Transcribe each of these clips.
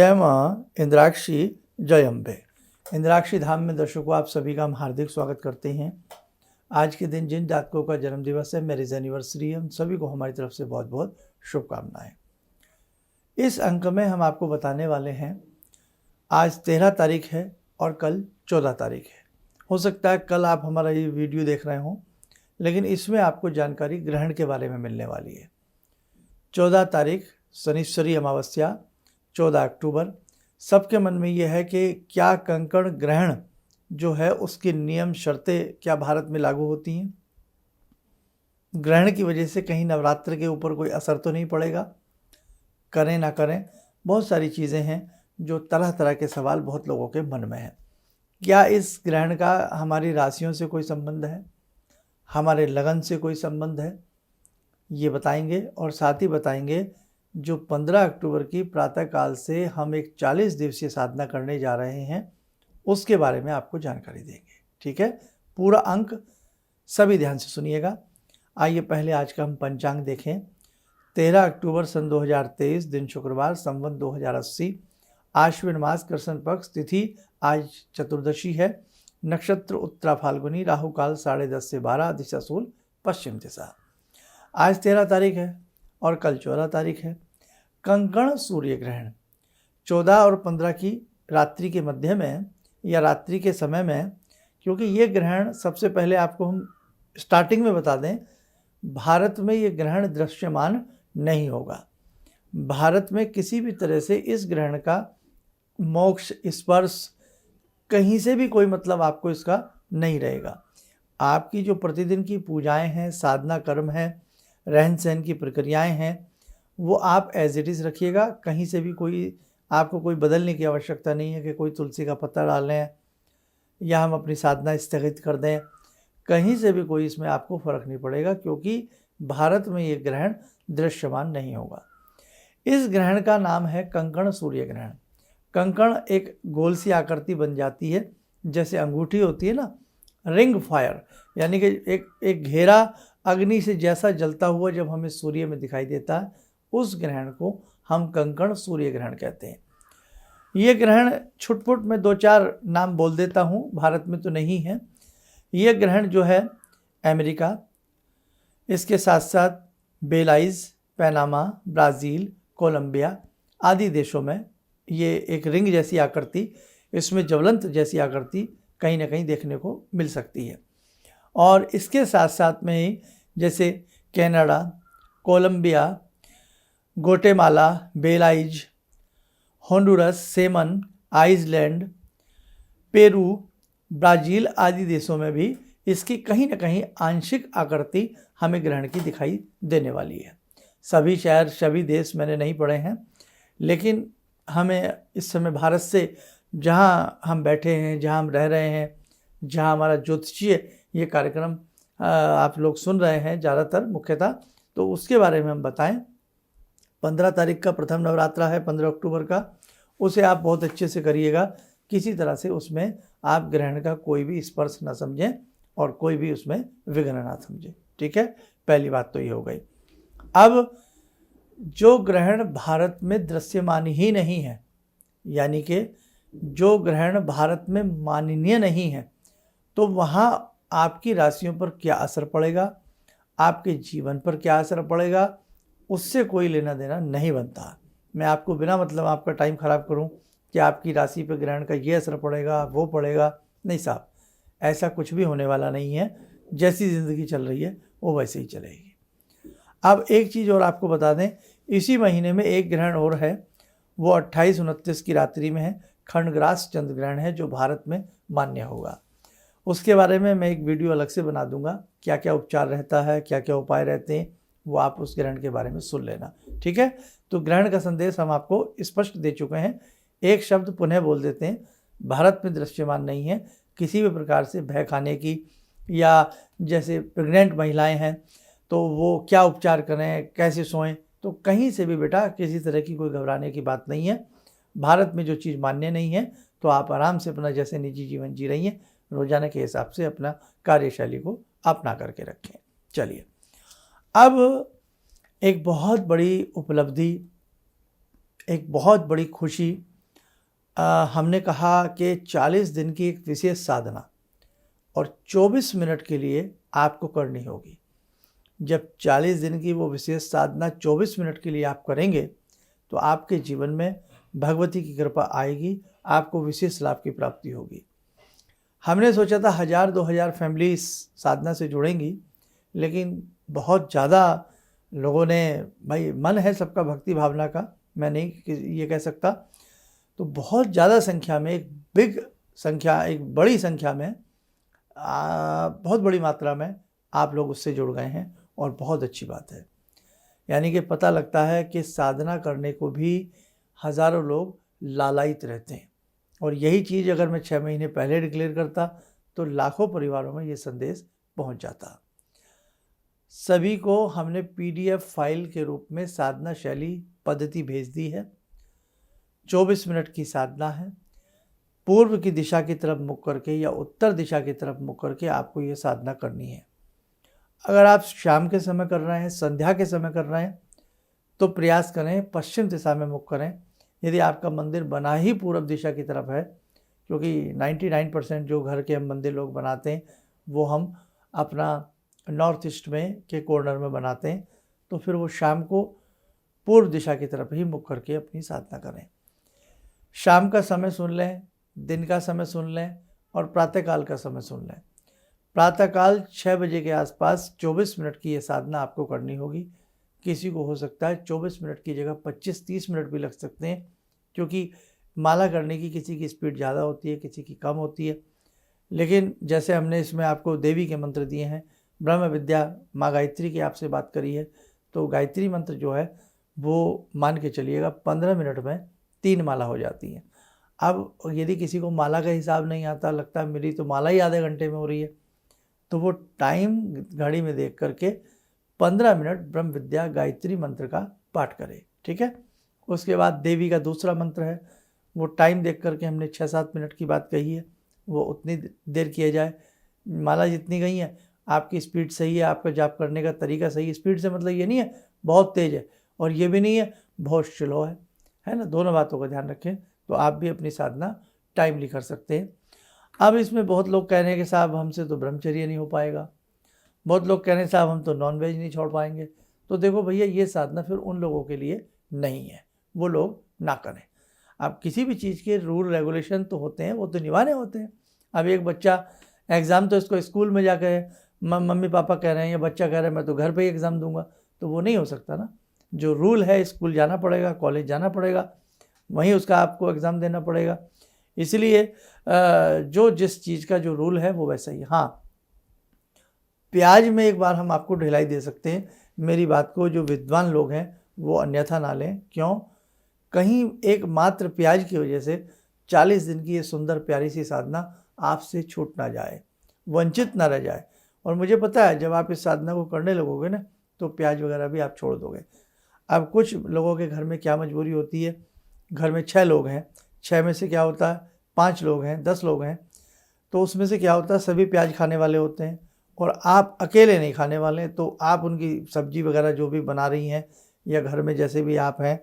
जय माँ इंद्राक्षी जय अम्बे। इंद्राक्षी धाम में दर्शकों आप सभी का हम हार्दिक स्वागत करते हैं। आज के दिन जिन जातकों का जन्म दिवस है, मैरिज एनिवर्सरी है, हम सभी को हमारी तरफ से बहुत बहुत शुभकामनाएं। इस अंक में हम आपको बताने वाले हैं, आज 13 तारीख है और कल 14 तारीख है। हो सकता है कल आप हमारा ये वीडियो देख रहे हों, लेकिन इसमें आपको जानकारी ग्रहण के बारे में मिलने वाली है। 14 तारीख शनिश्चरी अमावस्या, 14 अक्टूबर। सबके मन में यह है कि क्या कंकण ग्रहण जो है उसके नियम शर्तें क्या भारत में लागू होती हैं। ग्रहण की वजह से कहीं नवरात्र के ऊपर कोई असर तो नहीं पड़ेगा, करें ना करें, बहुत सारी चीज़ें हैं जो तरह तरह के सवाल बहुत लोगों के मन में हैं। क्या इस ग्रहण का हमारी राशियों से कोई संबंध है, हमारे लगन से कोई संबंध है, ये बताएंगे। और साथ ही बताएंगे जो 15 अक्टूबर की प्रातःकाल से हम एक 40 दिवसीय साधना करने जा रहे हैं, उसके बारे में आपको जानकारी देंगे। ठीक है, पूरा अंक सभी ध्यान से सुनिएगा। आइए पहले आज का हम पंचांग देखें। 13 अक्टूबर सन 2023, दिन शुक्रवार, संवत 2080, आश्विन मास, कृष्ण पक्ष, तिथि आज चतुर्दशी है, नक्षत्र उत्तरा फाल्गुनी, राहु काल 10:30 से 12, दिशा शूल पश्चिम दिशा। आज 13 तारीख है और कल 14 तारीख है। कंकण सूर्य ग्रहण 14 और 15 की रात्रि के मध्य में या रात्रि के समय में, क्योंकि ये ग्रहण सबसे पहले आपको हम स्टार्टिंग में बता दें, भारत में ये ग्रहण दृश्यमान नहीं होगा। भारत में किसी भी तरह से इस ग्रहण का मोक्ष, स्पर्श, कहीं से भी कोई मतलब आपको इसका नहीं रहेगा। आपकी जो प्रतिदिन की पूजाएं हैं, साधना कर्म है, रहन सहन की प्रक्रियाएं हैं, वो आप एज इट इज़ रखिएगा। कहीं से भी आपको कोई बदलने की आवश्यकता नहीं है कि कोई तुलसी का पत्ता डाल लें या हम अपनी साधना स्थगित कर दें। कहीं से भी कोई इसमें आपको फ़र्क नहीं पड़ेगा, क्योंकि भारत में ये ग्रहण दृश्यमान नहीं होगा। इस ग्रहण का नाम है कंकण सूर्य ग्रहण। कंकण एक गोल सी आकृति बन जाती है, जैसे अंगूठी होती है ना, रिंग फायर, यानी कि एक घेरा अग्नि से जैसा जलता हुआ जब हमें सूर्य में दिखाई देता है, उस ग्रहण को हम कंकण सूर्य ग्रहण कहते हैं। ये ग्रहण छुटपुट में 2-4 नाम बोल देता हूँ, भारत में तो नहीं है। ये ग्रहण जो है अमेरिका, इसके साथ साथ बेलाइज, पनामा, ब्राज़ील, कोलंबिया आदि देशों में ये एक रिंग जैसी आकृति, इसमें ज्वलंत जैसी आकृति कहीं ना कहीं देखने को मिल सकती है। और इसके साथ साथ में ही जैसे Canada, Colombia, Guatemala, Belize, Honduras, सेमन, आइसलैंड, पेरू, ब्राज़ील आदि देशों में भी इसकी कहीं ना कहीं आंशिक आकृति हमें ग्रहण की दिखाई देने वाली है। सभी शहर, सभी देश मैंने नहीं पढ़े हैं, लेकिन हमें इस समय भारत से जहाँ हम बैठे हैं, जहाँ हम रह रहे हैं, जहाँ हमारा ज्योतिषीय ये कार्यक्रम आप लोग सुन रहे हैं ज़्यादातर मुख्यतः, तो उसके बारे में हम बताएं। 15 तारीख का प्रथम नवरात्रा है, 15 अक्टूबर का, उसे आप बहुत अच्छे से करिएगा। किसी तरह से उसमें आप ग्रहण का कोई भी स्पर्श ना समझें और कोई भी उसमें विघ्न ना समझें। ठीक है, पहली बात तो ये हो गई। अब जो ग्रहण भारत में दृश्यमान ही नहीं है, यानी कि जो ग्रहण भारत में माननीय नहीं है, तो वहाँ आपकी राशियों पर क्या असर पड़ेगा, आपके जीवन पर क्या असर पड़ेगा, उससे कोई लेना देना नहीं बनता। मैं आपको बिना मतलब आपका टाइम ख़राब करूं कि आपकी राशि पर ग्रहण का ये असर पड़ेगा, वो पड़ेगा, नहीं साहब, ऐसा कुछ भी होने वाला नहीं है। जैसी ज़िंदगी चल रही है वो वैसे ही चलेगी। अब एक चीज़ और आपको बता दें, इसी महीने में एक ग्रहण और है, वो 28-29 की रात्रि में है, खंडग्रास चंद्र ग्रहण है, जो भारत में मान्य होगा। उसके बारे में मैं एक वीडियो अलग से बना दूंगा, क्या क्या उपचार रहता है, क्या क्या उपाय रहते हैं, वो आप उस ग्रहण के बारे में सुन लेना। ठीक है, तो ग्रहण का संदेश हम आपको स्पष्ट दे चुके हैं। एक शब्द पुनः बोल देते हैं, भारत में दृश्यमान नहीं है। किसी भी प्रकार से भय खाने की, या जैसे प्रेग्नेंट महिलाएं हैं तो वो क्या उपचार करें, कैसे सोएं, तो कहीं से भी बेटा किसी तरह की कोई घबराने की बात नहीं है। भारत में जो चीज़ मान्य नहीं है, तो आप आराम से अपना जैसे निजी जीवन जी रही हैं, रोजाना के हिसाब से अपना कार्यशैली को अपना करके रखें। चलिए, अब एक बहुत बड़ी उपलब्धि, एक बहुत बड़ी खुशी हमने कहा कि 40 दिन की एक विशेष साधना और 24 मिनट के लिए आपको करनी होगी। जब 40 दिन की वो विशेष साधना 24 मिनट के लिए आप करेंगे तो आपके जीवन में भगवती की कृपा आएगी, आपको विशेष लाभ की प्राप्ति होगी। हमने सोचा था 1000-2000 फैमिली इस साधना से जुड़ेंगी, लेकिन बहुत ज़्यादा लोगों ने, भाई मन है सबका भक्ति भावना का, मैं नहीं ये कह सकता, तो बहुत ज़्यादा संख्या में, एक बड़ी संख्या में, बहुत बड़ी मात्रा में आप लोग उससे जुड़ गए हैं और बहुत अच्छी बात है। यानी कि पता लगता है कि साधना करने को भी हज़ारों लोग लालायित रहते हैं, और यही चीज़ अगर मैं 6 महीने पहले डिक्लेयर करता तो लाखों परिवारों में ये संदेश पहुंच जाता। सभी को हमने PDF फाइल के रूप में साधना शैली पद्धति भेज दी है। 24 मिनट की साधना है। पूर्व की दिशा की तरफ मुख करके या उत्तर दिशा की तरफ मुख करके आपको ये साधना करनी है। अगर आप शाम के समय कर रहे हैं, संध्या के समय कर रहे हैं, तो प्रयास करें पश्चिम दिशा में मुख करें। यदि आपका मंदिर बना ही पूर्व दिशा की तरफ है, क्योंकि 99% जो घर के हम मंदिर लोग बनाते हैं वो हम अपना नॉर्थ ईस्ट में के कॉर्नर में बनाते हैं, तो फिर वो शाम को पूर्व दिशा की तरफ ही मुख करके अपनी साधना करें। शाम का समय सुन लें, दिन का समय सुन लें और प्रातःकाल का समय सुन लें। प्रातःकाल 6 बजे के आसपास 24 मिनट की ये साधना आपको करनी होगी। किसी को हो सकता है 24 मिनट की जगह 25-30 मिनट भी लग सकते हैं, क्योंकि माला करने की किसी की स्पीड ज़्यादा होती है, किसी की कम होती है। लेकिन जैसे हमने इसमें आपको देवी के मंत्र दिए हैं, ब्रह्म विद्या माँ गायत्री की आपसे बात करी है, तो गायत्री मंत्र जो है वो मान के चलिएगा 15 मिनट में 3 माला हो जाती है। अब यदि किसी को माला का हिसाब नहीं आता, लगता है मेरी तो माला ही आधे घंटे में हो रही है, तो वो टाइम घड़ी में देख करके 15 मिनट ब्रह्म विद्या गायत्री मंत्र का पाठ करें, ठीक है। उसके बाद देवी का दूसरा मंत्र है, वो टाइम देख करके हमने 6-7 मिनट की बात कही है, वो उतनी देर किया जाए। माला जितनी गई है, आपकी स्पीड सही है, आपका जाप करने का तरीका सही है। स्पीड से मतलब ये नहीं है बहुत तेज़ है और ये भी नहीं है बहुत स्लो है ना, दोनों बातों का ध्यान रखें, तो आप भी अपनी साधना टाइमली कर सकते हैं। अब इसमें बहुत लोग कह रहे हैं कि साहब हमसे तो ब्रह्मचर्य नहीं हो पाएगा, बहुत लोग कह रहे हैं साहब हम तो नॉनवेज नहीं छोड़ पाएंगे। तो देखो भैया, ये साधना फिर उन लोगों के लिए नहीं है, वो लोग ना करें। अब किसी भी चीज़ के रूल रेगुलेशन तो होते हैं, वो तो निभाने होते हैं। अब एक बच्चा एग्ज़ाम तो इसको स्कूल में जाकर मम्मी पापा कह रहे हैं या बच्चा कह रहा है मैं तो घर पे ही एग्ज़ाम दूंगा, तो वो नहीं हो सकता ना। जो रूल है, स्कूल जाना पड़ेगा, कॉलेज जाना पड़ेगा, वहीं उसका आपको एग्ज़ाम देना पड़ेगा। इसलिए जो जिस चीज़ का जो रूल है वो वैसा ही। हाँ, प्याज में एक बार हम आपको ढिलाई दे सकते हैं, मेरी बात को जो विद्वान लोग हैं वो अन्यथा ना लें। क्यों? कहीं एक मात्र प्याज की वजह से 40 दिन की ये सुंदर प्यारी सी साधना आपसे छूट ना जाए, वंचित ना रह जाए। और मुझे पता है जब आप इस साधना को करने लगोगे ना, तो प्याज वगैरह भी आप छोड़ दोगे। अब कुछ लोगों के घर में क्या मजबूरी होती है, घर में 6 लोग हैं, 6 में से क्या होता है 5 लोग हैं, 10 लोग हैं, तो उसमें से क्या होता है सभी प्याज खाने वाले होते हैं और आप अकेले नहीं खाने वाले, तो आप उनकी सब्जी वगैरह जो भी बना रही हैं या घर में जैसे भी आप हैं,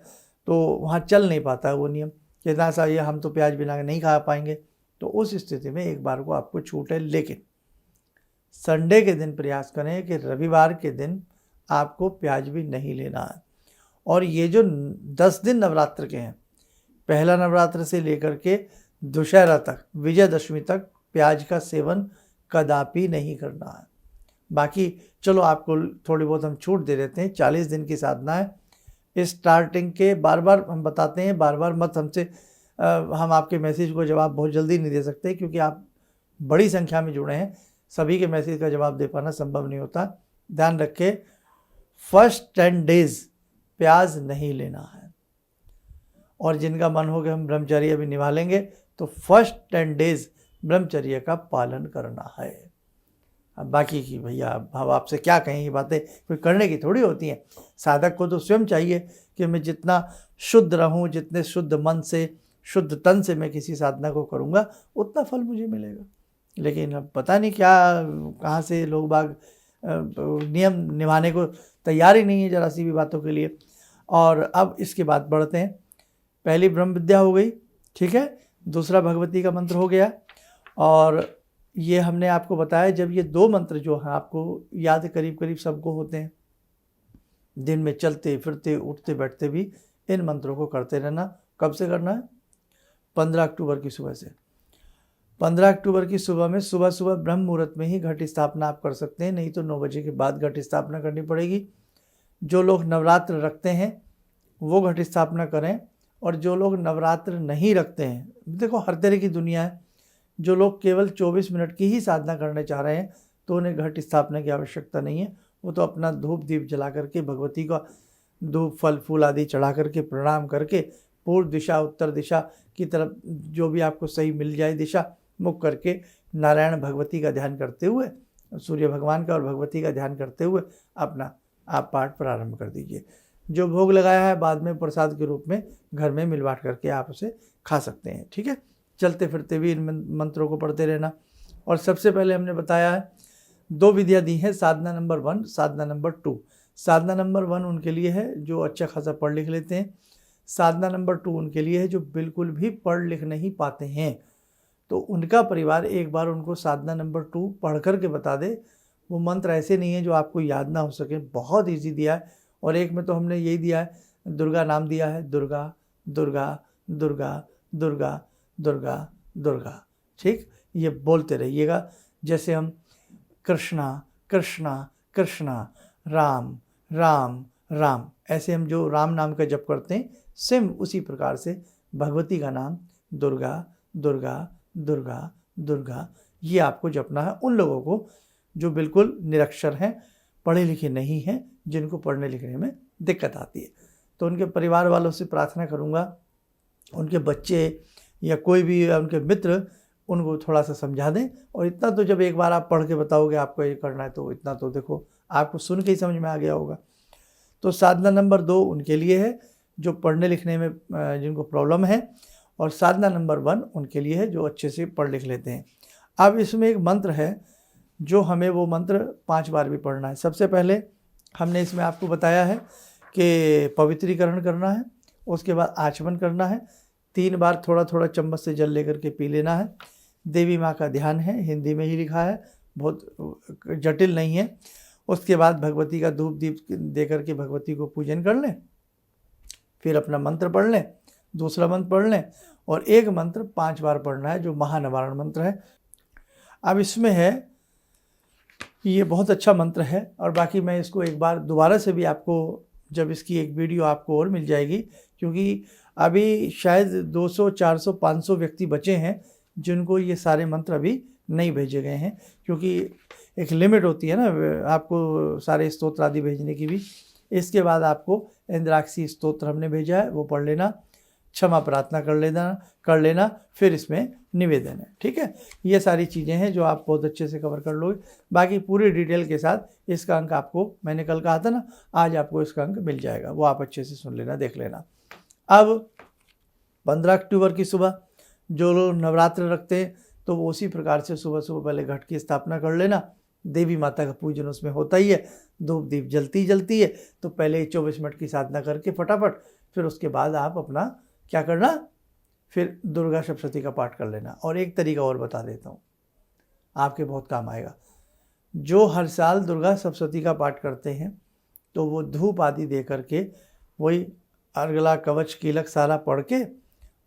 तो वहाँ चल नहीं पाता है वो नियम कि ना सा ये हम तो प्याज बिना नहीं खा पाएंगे। तो उस स्थिति में एक बार को आपको छूट है, लेकिन संडे के दिन प्रयास करें कि रविवार के दिन आपको प्याज भी नहीं लेना है। और ये जो 10 दिन नवरात्र के हैं, पहला नवरात्र से लेकर के दशहरा तक, विजयदशमी तक प्याज का सेवन कदापि नहीं करना है। बाकी चलो आपको थोड़ी बहुत हम छूट दे देते हैं। 40 दिन की साधना है। स्टार्टिंग के बार बार हम बताते हैं, बार बार मत हमसे हम आपके मैसेज को जवाब बहुत जल्दी नहीं दे सकते, क्योंकि आप बड़ी संख्या में जुड़े हैं, सभी के मैसेज का जवाब दे पाना संभव नहीं होता। ध्यान रखें, फर्स्ट 10 डेज प्याज नहीं लेना है, और जिनका मन हो कि हम ब्रह्मचर्य भी निभा लेंगे, तो फर्स्ट 10 डेज ब्रह्मचर्य का पालन करना है। अब बाकी की भैया अब आपसे क्या कहें, ये बातें कोई करने की थोड़ी होती हैं। साधक को तो स्वयं चाहिए कि मैं जितना शुद्ध रहूं, जितने शुद्ध मन से, शुद्ध तन से मैं किसी साधना को करूंगा, उतना फल मुझे मिलेगा। लेकिन अब पता नहीं क्या कहाँ से लोग बाग नियम निभाने को तैयार ही नहीं है जरा सी भी बातों के लिए। और अब इसके बाद बढ़ते हैं। पहली ब्रह्म विद्या हो गई, ठीक है, दूसरा भगवती का मंत्र हो गया। और ये हमने आपको बताया, जब ये 2 मंत्र जो हैं आपको याद करीब करीब सबको होते हैं, दिन में चलते फिरते उठते बैठते भी इन मंत्रों को करते रहना। कब से करना है? 15 अक्टूबर की सुबह से। 15 अक्टूबर की सुबह में सुबह सुबह ब्रह्म मुहूर्त में ही घट स्थापना आप कर सकते हैं, नहीं तो 9 बजे के बाद घट स्थापना करनी पड़ेगी। जो लोग नवरात्र रखते हैं वो घट स्थापना करें, और जो लोग नवरात्र नहीं रखते हैं, देखो हर तरह की दुनिया है, जो लोग केवल 24 मिनट की ही साधना करने चाह रहे हैं तो उन्हें घट स्थापना की आवश्यकता नहीं है। वो तो अपना धूप दीप जला करके भगवती का धूप फल फूल आदि चढ़ा करके प्रणाम करके पूर्व दिशा उत्तर दिशा की तरफ जो भी आपको सही मिल जाए दिशा मुख करके नारायण भगवती का ध्यान करते हुए, सूर्य भगवान का और भगवती का ध्यान करते हुए अपना आप पाठ प्रारंभ कर दीजिए। जो भोग लगाया है बाद में प्रसाद के रूप में घर में मिल बांट करके आप उसे खा सकते हैं। ठीक है, चलते फिरते भी इन मंत्रों को पढ़ते रहना। और सबसे पहले हमने बताया है 2 विधियाँ दी हैं, साधना नंबर 1, साधना नंबर 2। साधना नंबर 1 उनके लिए है जो अच्छा खासा पढ़ लिख लेते हैं, साधना नंबर 2 उनके लिए है जो बिल्कुल भी पढ़ लिख नहीं पाते हैं। तो उनका परिवार एक बार उनको साधना नंबर 2 पढ़ कर के बता दे। वो मंत्र ऐसे नहीं है जो आपको याद ना हो सके, बहुत ईजी दिया है। और एक में तो हमने यही दिया है, दुर्गा नाम दिया है, दुर्गा दुर्गा दुर्गा दुर्गा दुर्गा दुर्गा। ठीक, ये बोलते रहिएगा। जैसे हम कृष्णा कृष्णा कृष्णा, राम राम राम, ऐसे हम जो राम नाम का जप करते हैं, सेम उसी प्रकार से भगवती का नाम दुर्गा दुर्गा दुर्गा दुर्गा, ये आपको जपना है। उन लोगों को जो बिल्कुल निरक्षर हैं, पढ़े लिखे नहीं हैं, जिनको पढ़ने लिखने में दिक्कत आती है, तो उनके परिवार वालों से प्रार्थना करूँगा, उनके बच्चे या कोई भी उनके मित्र उनको थोड़ा सा समझा दें। और इतना तो जब एक बार आप पढ़ के बताओगे आपको ये करना है, तो इतना तो देखो आपको सुन के ही समझ में आ गया होगा। तो साधना नंबर 2 उनके लिए है जो पढ़ने लिखने में जिनको प्रॉब्लम है, और साधना नंबर 1 उनके लिए है जो अच्छे से पढ़ लिख लेते हैं। अब इसमें एक मंत्र है जो हमें वो मंत्र 5 बार भी पढ़ना है। सबसे पहले हमने इसमें आपको बताया है कि पवित्रीकरण करना है, उसके बाद आचमन करना है, 3 बार थोड़ा थोड़ा चम्मच से जल लेकर के पी लेना है। देवी माँ का ध्यान है, हिंदी में ही लिखा है, बहुत जटिल नहीं है। उसके बाद भगवती का धूप दीप दे करके भगवती को पूजन कर लें, फिर अपना मंत्र पढ़ लें, दूसरा मंत्र पढ़ लें, और एक मंत्र 5 बार पढ़ना है जो महानिवारण मंत्र है। अब इसमें है, ये बहुत अच्छा मंत्र है, और बाकी मैं इसको एक बार दोबारा से भी आपको, जब इसकी एक वीडियो आपको और मिल जाएगी, क्योंकि अभी शायद 200 400 500 व्यक्ति बचे हैं जिनको ये सारे मंत्र अभी नहीं भेजे गए हैं, क्योंकि एक लिमिट होती है ना आपको सारे स्तोत्र आदि भेजने की भी। इसके बाद आपको इंद्राक्षी स्तोत्र हमने भेजा है, वो पढ़ लेना, क्षमा प्रार्थना कर लेना, फिर इसमें निवेदन है। ठीक है, ये सारी चीज़ें हैं जो आप बहुत अच्छे से कवर कर लोगे। बाकी पूरी डिटेल के साथ इसका अंक आपको, मैंने कल कहा था ना, आज आपको इसका अंक मिल जाएगा, वो आप अच्छे से सुन लेना, देख लेना। अब 15 अक्टूबर की सुबह जो लोग नवरात्र रखते हैं तो वो उसी प्रकार से सुबह सुबह पहले घट की स्थापना कर लेना। देवी माता का पूजन उसमें होता ही है, धूप दीप जलती है, तो पहले 24 मिनट की साधना करके फटाफट, फिर उसके बाद आप अपना क्या करना, फिर दुर्गा सप्तशती का पाठ कर लेना। और एक तरीका और बता देता हूँ, आपके बहुत काम आएगा। जो हर साल दुर्गा सप्तशती का पाठ करते हैं तो वो धूप आदि दे करके वही अर्गला कवच कीलक सारा पढ़ के,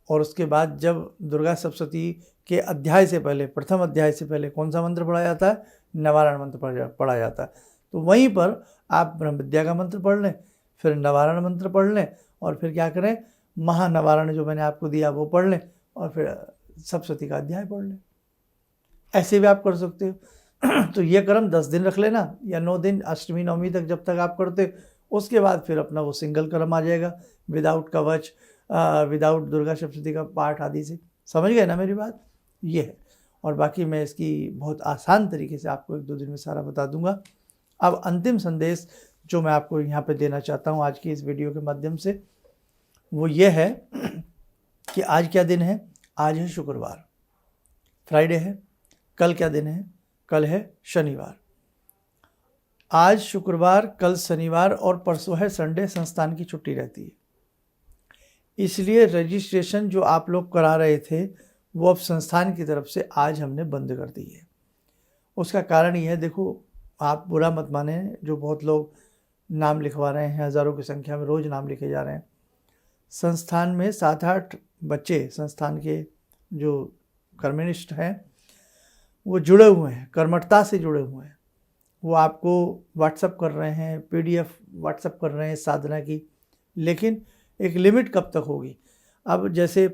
और उसके बाद जब दुर्गा सप्तशती के अध्याय से पहले, प्रथम अध्याय से पहले कौन सा मंत्र पढ़ा जाता है? निवारण मंत्र पढ़ा जाता है। तो वहीं पर आप ब्रह्म विद्या का मंत्र पढ़ लें, फिर निवारण मंत्र पढ़ लें, और फिर क्या करें, महानिवारण जो मैंने आपको दिया वो पढ़ लें, और फिर सप्तशती का अध्याय पढ़ लें। ऐसे भी आप कर सकते हो। तो ये क्रम 10 दिन रख लेना, या 9 दिन, अष्टमी नवमी तक जब तक आप करते, उसके बाद फिर अपना वो सिंगल क्रम आ जाएगा, विदाउट कवच, विदाउट दुर्गा सप्तशती का पाठ आदि से। समझ गए ना मेरी बात? ये है। और बाकी मैं इसकी बहुत आसान तरीके से आपको 1-2 दिन में सारा बता दूंगा। अब अंतिम संदेश जो मैं आपको यहाँ पे देना चाहता हूँ आज की इस वीडियो के माध्यम से, वो ये है कि आज क्या दिन है? आज है शुक्रवार, फ्राइडे है। कल क्या दिन है? कल है शनिवार। आज शुक्रवार, कल शनिवार और परसों है संडे, संस्थान की छुट्टी रहती है। इसलिए रजिस्ट्रेशन जो आप लोग करा रहे थे वो अब संस्थान की तरफ से आज हमने बंद कर दी है। उसका कारण ये है, देखो आप बुरा मत माने, जो बहुत लोग नाम लिखवा रहे हैं, हज़ारों की संख्या में रोज़ नाम लिखे जा रहे हैं। संस्थान में 7-8 बच्चे संस्थान के जो कर्मनिष्ठ हैं वो जुड़े हुए हैं, कर्मठता से जुड़े हुए हैं। वो आपको व्हाट्सअप कर रहे हैं, PDF व्हाट्सअप कर रहे हैं साधना की, लेकिन एक लिमिट कब तक होगी। अब जैसे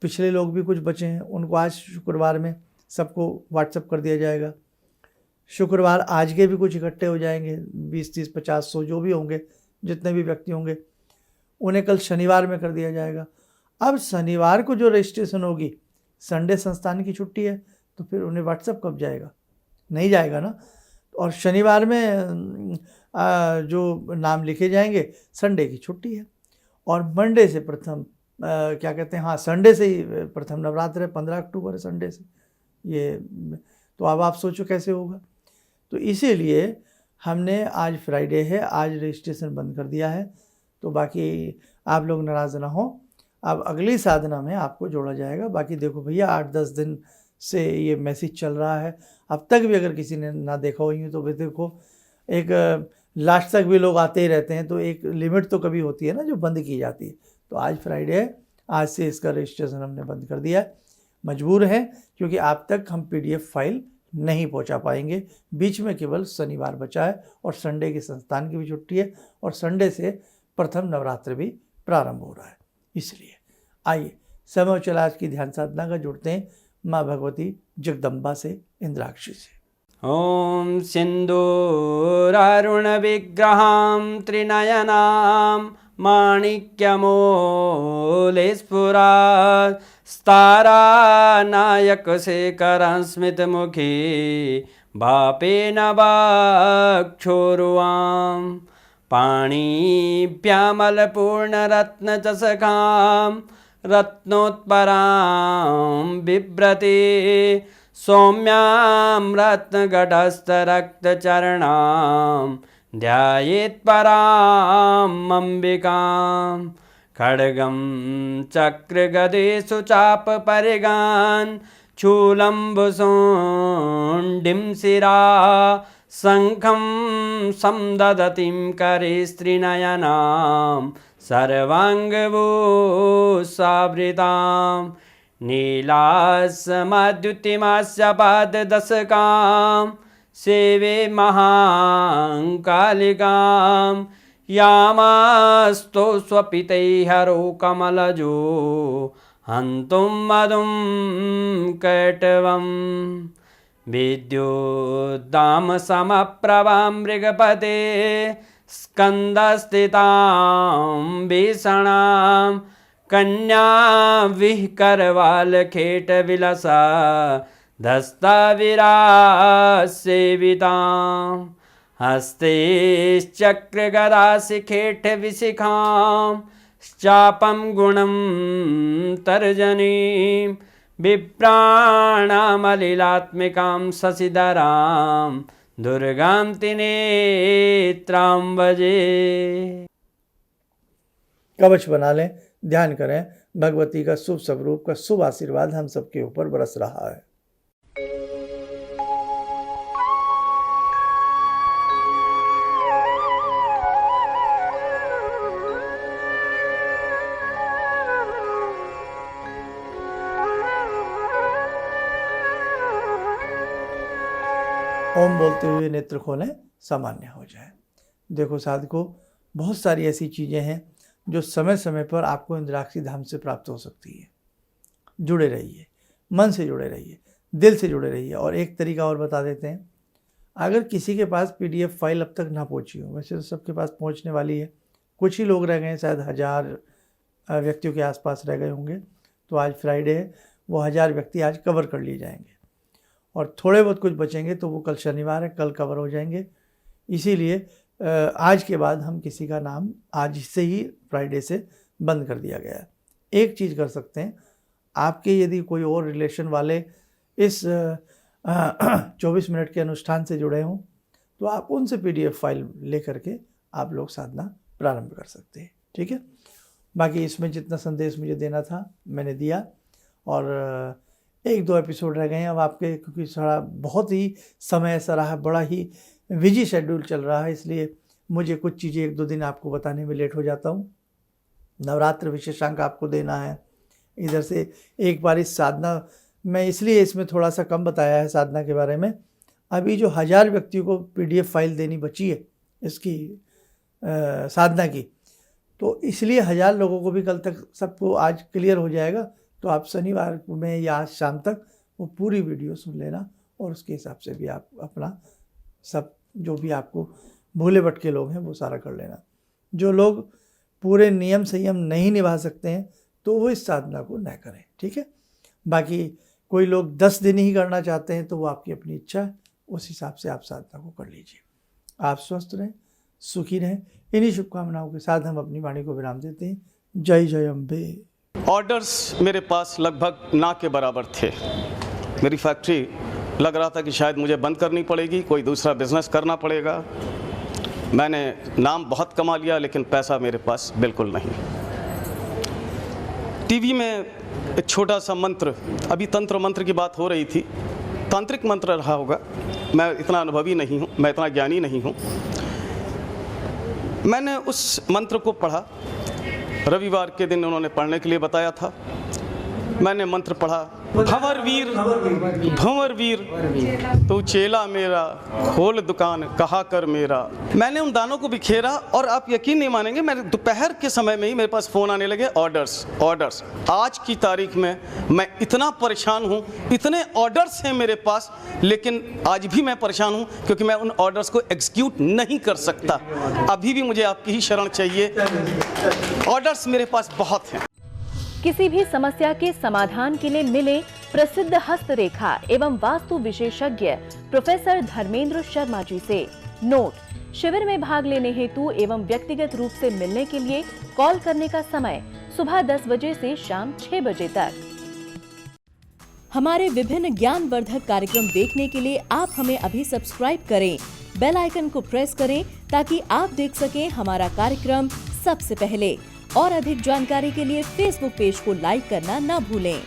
पिछले लोग भी कुछ बचे हैं, उनको आज शुक्रवार में सबको व्हाट्सअप कर दिया जाएगा। शुक्रवार आज के भी कुछ इकट्ठे हो जाएंगे, 20, 30, 50, 100 जो भी होंगे, जितने भी व्यक्ति होंगे, उन्हें कल शनिवार में कर दिया जाएगा। अब शनिवार को जो रजिस्ट्रेशन होगी, संडे संस्थान की छुट्टी है, तो फिर उन्हें व्हाट्सअप कब जाएगा? नहीं जाएगा ना। और शनिवार में जो नाम लिखे जाएंगे, संडे की छुट्टी है, और मंडे से प्रथम क्या कहते हैं, हाँ संडे से ही प्रथम नवरात्र है, 15 अक्टूबर है संडे से ये। तो अब आप सोचो कैसे होगा। तो इसीलिए हमने आज फ्राइडे है, आज रजिस्ट्रेशन बंद कर दिया है। तो बाकी आप लोग नाराज़ ना हो, अब अगली साधना में आपको जोड़ा जाएगा। बाकी देखो भैया, 8-10 दिन से ये मैसेज चल रहा है, अब तक भी अगर किसी ने ना देखा हो यूँ तो भी देखो, एक लास्ट तक भी लोग आते ही रहते हैं, तो एक लिमिट तो कभी होती है ना जो बंद की जाती है। तो आज फ्राइडे है, आज से इसका रजिस्ट्रेशन हमने बंद कर दिया है। मजबूर हैं क्योंकि आप तक हम PDF फाइल नहीं पहुंचा पाएंगे। बीच में केवल शनिवार बचा है, और संडे की संस्थान की भी छुट्टी है, और संडे से प्रथम नवरात्र भी प्रारंभ हो रहा है। इसलिए आइए समय और चला आज की ध्यान साधना का जुड़ते हैं माँ भगवती जगदम्बा से, इंद्राक्षी से। ॐ सिन्दूरारुणविग्रहां त्रिनयनां माणिक्यमूलस्फुरात् स्तारानायकशेखरं स्मितमुखी भापेन वाक्षोरुवां पाणिभ्यामलपूर्णरत्नचषकां रत्नोत्परां बिभ्रति सौम्यां रत्नगटस्थरक्तचरणां ध्यायेत् पराम् अम्बिकां खड्गं चक्रगदेषु चापपरिगान् शूलम्बुशोण्डिं शिरा शङ्खं संदधतीं करे स्त्रीनयनां सर्वाङ्गभूषावृतां नीलासमद्युतिमास्य पाददशकां सेवे महाकालिकां यामास्तो स्वपितैहरो कमलजो हन्तुं मधुं कैटवं विद्युद्दामसमप्रभां मृगपते स्कन्दस्थितां भीषणां कन्या विहकरवालखेटविलसा धस्ताविरासेवितां हस्तैश्चक्रगदाशिखेटविशिखां चापं गुणं तर्जनीं विप्राणामलिलात्मिकां शशिधरां दुर्गां त्रिनेत्रां भजे। कवच बना लें, ध्यान करें, भगवती का शुभ स्वरूप का शुभ आशीर्वाद हम सबके ऊपर बरस रहा है। ओम बोलते हुए नेत्र खोलें, सामान्य हो जाए। देखो साधकों, बहुत सारी ऐसी चीज़ें हैं जो समय समय पर आपको इंद्राक्षी धाम से प्राप्त हो सकती है। जुड़े रहिए, मन से जुड़े रहिए, दिल से जुड़े रहिए। और एक तरीका और बता देते हैं, अगर किसी के पास PDF फाइल अब तक ना पहुंची हो, वैसे तो सबके पास पहुंचने वाली है, कुछ ही लोग रह गए, शायद 1000 व्यक्तियों के आसपास रह गए होंगे। तो आज फ्राइडे है, वो 1000 व्यक्ति आज कवर कर लिए जाएंगे, और थोड़े बहुत कुछ बचेंगे तो वो कल शनिवार है, कल कवर हो जाएंगे। इसीलिए आज के बाद हम किसी का नाम आज से ही फ्राइडे से बंद कर दिया गया है। एक चीज़ कर सकते हैं, आपके यदि कोई और रिलेशन वाले इस 24 मिनट के अनुष्ठान से जुड़े हों, तो आप उनसे PDF फाइल ले करके आप लोग साधना प्रारंभ कर सकते हैं। ठीक है। बाकी इसमें जितना संदेश मुझे देना था मैंने दिया, और 1-2 एपिसोड रह गए हैं अब आपके, क्योंकि थोड़ा बहुत ही समय ऐसा रहा, बड़ा ही बिजी शेड्यूल चल रहा है, इसलिए मुझे कुछ चीज़ें 1-2 दिन आपको बताने में लेट हो जाता हूँ। नवरात्र विशेषांक आपको देना है, इधर से एक बार इस साधना, मैं इसलिए इसमें थोड़ा सा कम बताया है साधना के बारे में। अभी जो 1000 व्यक्तियों को PDF फाइल देनी बची है इसकी साधना की, तो इसलिए 1000 लोगों को भी कल तक सबको आज क्लियर हो जाएगा। तो आप शनिवार में या आज शाम तक वो पूरी वीडियो सुन लेना, और उसके हिसाब से भी आप अपना सब जो भी आपको भूले भटके लोग हैं वो सारा कर लेना। जो लोग पूरे नियम संयम नहीं निभा सकते हैं तो वो इस साधना को न करें, ठीक है। बाकी कोई लोग 10 दिन ही करना चाहते हैं तो वो आपकी अपनी इच्छा है, उस हिसाब से आप साधना को कर लीजिए। आप स्वस्थ रहें, सुखी रहें, इन्हीं शुभकामनाओं के साथ हम अपनी वाणी को विराम देते हैं। जय जय अम्बे। ऑर्डर्स मेरे पास लगभग ना के बराबर थे। मेरी फैक्ट्री लग रहा था कि शायद मुझे बंद करनी पड़ेगी, कोई दूसरा बिजनेस करना पड़ेगा। मैंने नाम बहुत कमा लिया लेकिन पैसा मेरे पास बिल्कुल नहीं। टीवी में एक छोटा सा मंत्र, अभी तंत्र मंत्र की बात हो रही थी, तांत्रिक मंत्र रहा होगा, मैं इतना अनुभवी नहीं हूँ, मैं इतना ज्ञानी नहीं हूँ। मैंने उस मंत्र को पढ़ा, रविवार के दिन उन्होंने पढ़ने के लिए बताया था। मैंने मंत्र पढ़ा, भंवर वीर भंवर वीर तू चेला मेरा, खोल दुकान कहा कर मेरा। मैंने उन दानों को बिखेरा और आप यकीन नहीं मानेंगे, मेरे दोपहर के समय में ही मेरे पास फ़ोन आने लगे, ऑर्डर्स। आज की तारीख में मैं इतना परेशान हूँ, इतने ऑर्डर्स हैं मेरे पास, लेकिन आज भी मैं परेशान हूँ क्योंकि मैं उन ऑर्डर्स को एग्जीक्यूट नहीं कर सकता। अभी भी मुझे आपकी ही शरण चाहिए, ऑर्डर्स मेरे पास बहुत हैं। किसी भी समस्या के समाधान के लिए मिले प्रसिद्ध हस्तरेखा एवं वास्तु विशेषज्ञ प्रोफेसर धर्मेंद्र शर्मा जी से। नोट: शिविर में भाग लेने हेतु एवं व्यक्तिगत रूप से मिलने के लिए कॉल करने का समय सुबह 10 बजे से शाम 6 बजे तक। हमारे विभिन्न ज्ञानवर्धक कार्यक्रम देखने के लिए आप हमें अभी सब्सक्राइब करें, बेल आइकन को प्रेस करें ताकि आप देख सकें हमारा कार्यक्रम सबसे पहले। और अधिक जानकारी के लिए फेसबुक पेज को लाइक करना न भूलें।